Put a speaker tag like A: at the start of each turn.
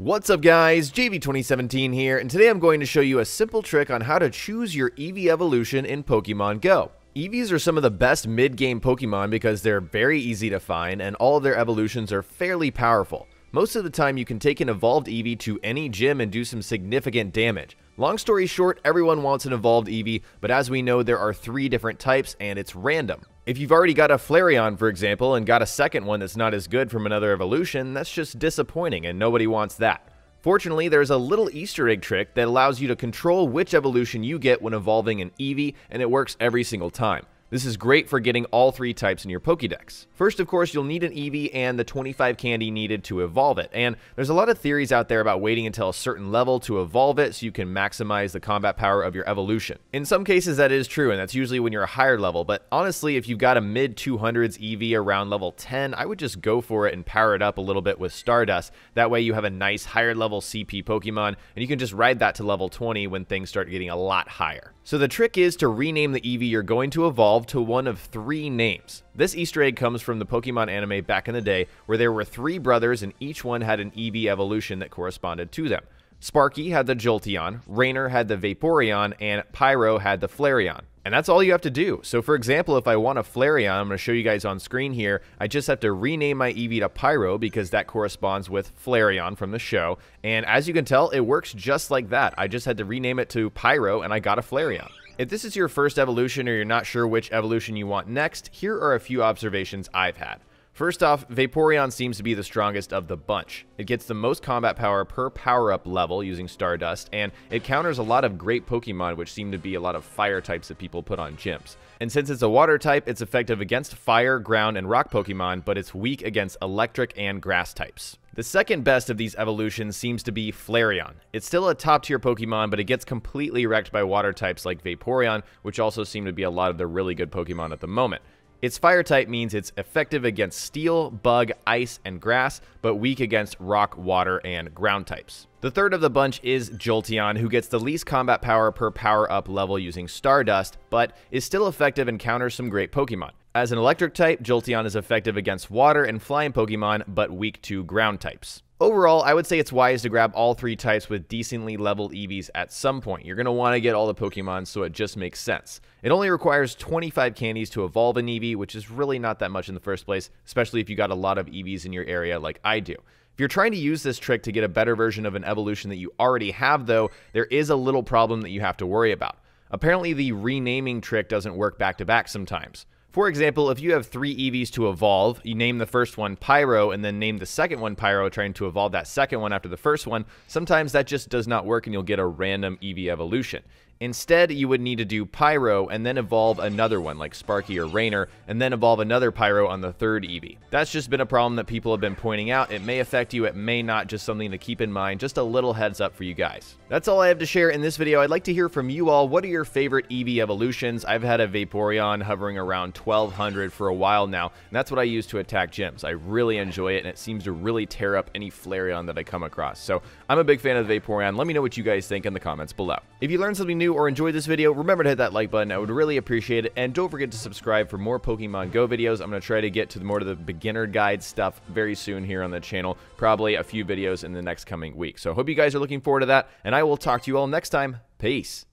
A: What's up guys, JV2017 here, and today I'm going to show you a simple trick on how to choose your Eevee evolution in Pokemon GO. Eevees are some of the best mid-game Pokemon because they're very easy to find and all of their evolutions are fairly powerful. Most of the time you can take an evolved Eevee to any gym and do some significant damage. Long story short, everyone wants an evolved Eevee, but as we know there are 3 different types and it's random. If you've already got a Flareon, for example, and got a second one that's not as good from another evolution, that's just disappointing and nobody wants that. Fortunately, there's a little Easter egg trick that allows you to control which evolution you get when evolving an Eevee, and it works every single time. This is great for getting all 3 types in your Pokédex. First, of course, you'll need an Eevee and the 25 candy needed to evolve it, and there's a lot of theories out there about waiting until a certain level to evolve it so you can maximize the combat power of your evolution. In some cases that is true, and that's usually when you're a higher level, but honestly, if you've got a mid-200s Eevee around level 10, I would just go for it and power it up a little bit with Stardust. That way you have a nice higher level CP Pokemon, and you can just ride that to level 20 when things start getting a lot higher. So the trick is to rename the Eevee you're going to evolve to one of 3 names. This Easter egg comes from the Pokemon anime back in the day, where there were 3 brothers and each one had an Eevee evolution that corresponded to them. Sparky had the Jolteon, Rainer had the Vaporeon, and Pyro had the Flareon. And that's all you have to do. So for example, if I want a Flareon, I'm going to show you guys on screen here, I just have to rename my Eevee to Pyro because that corresponds with Flareon from the show. And as you can tell, it works just like that. I just had to rename it to Pyro and I got a Flareon. If this is your first evolution or you're not sure which evolution you want next, here are a few observations I've had. First off, Vaporeon seems to be the strongest of the bunch. It gets the most combat power per power-up level using Stardust, and it counters a lot of great Pokemon which seem to be a lot of fire types that people put on gyms. And since it's a water type, it's effective against fire, ground, and rock Pokemon, but it's weak against electric and grass types. The second best of these evolutions seems to be Flareon. It's still a top tier Pokemon, but it gets completely wrecked by water types like Vaporeon, which also seem to be a lot of the really good Pokemon at the moment. Its fire type means it's effective against steel, bug, ice, and grass, but weak against rock, water, and ground types. The third of the bunch is Jolteon, who gets the least combat power per power-up level using Stardust, but is still effective and counters some great Pokemon. As an electric type, Jolteon is effective against water and flying Pokemon, but weak to ground types. Overall, I would say it's wise to grab all 3 types with decently leveled Eevees at some point. You're going to want to get all the Pokemon, so it just makes sense. It only requires 25 candies to evolve an Eevee, which is really not that much in the first place, especially if you got a lot of Eevees in your area like I do. If you're trying to use this trick to get a better version of an evolution that you already have, though, there is a little problem that you have to worry about. Apparently, the renaming trick doesn't work back-to-back sometimes. For example, if you have 3 Eevees to evolve, you name the first one Pyro and then name the second one Pyro, trying to evolve that second one after the first one, sometimes that just does not work and you'll get a random Eevee evolution. Instead, you would need to do Pyro and then evolve another one like Sparky or Rainer and then evolve another Pyro on the 3rd Eevee. That's just been a problem that people have been pointing out. It may affect you, it may not, just something to keep in mind, just a little heads up for you guys. That's all I have to share in this video. I'd like to hear from you all. What are your favorite Eevee evolutions? I've had a Vaporeon hovering around 1200 for a while now, and that's what I use to attack gyms. I really enjoy it, and it seems to really tear up any Flareon that I come across. So I'm a big fan of the Vaporeon. Let me know what you guys think in the comments below. If you learned something new or enjoyed this video, remember to hit that like button. I would really appreciate it, and don't forget to subscribe for more Pokemon Go videos. I'm going to try to get to more of the beginner guide stuff very soon here on the channel, probably a few videos in the next coming week. So I hope you guys are looking forward to that, and I will talk to you all next time. Peace.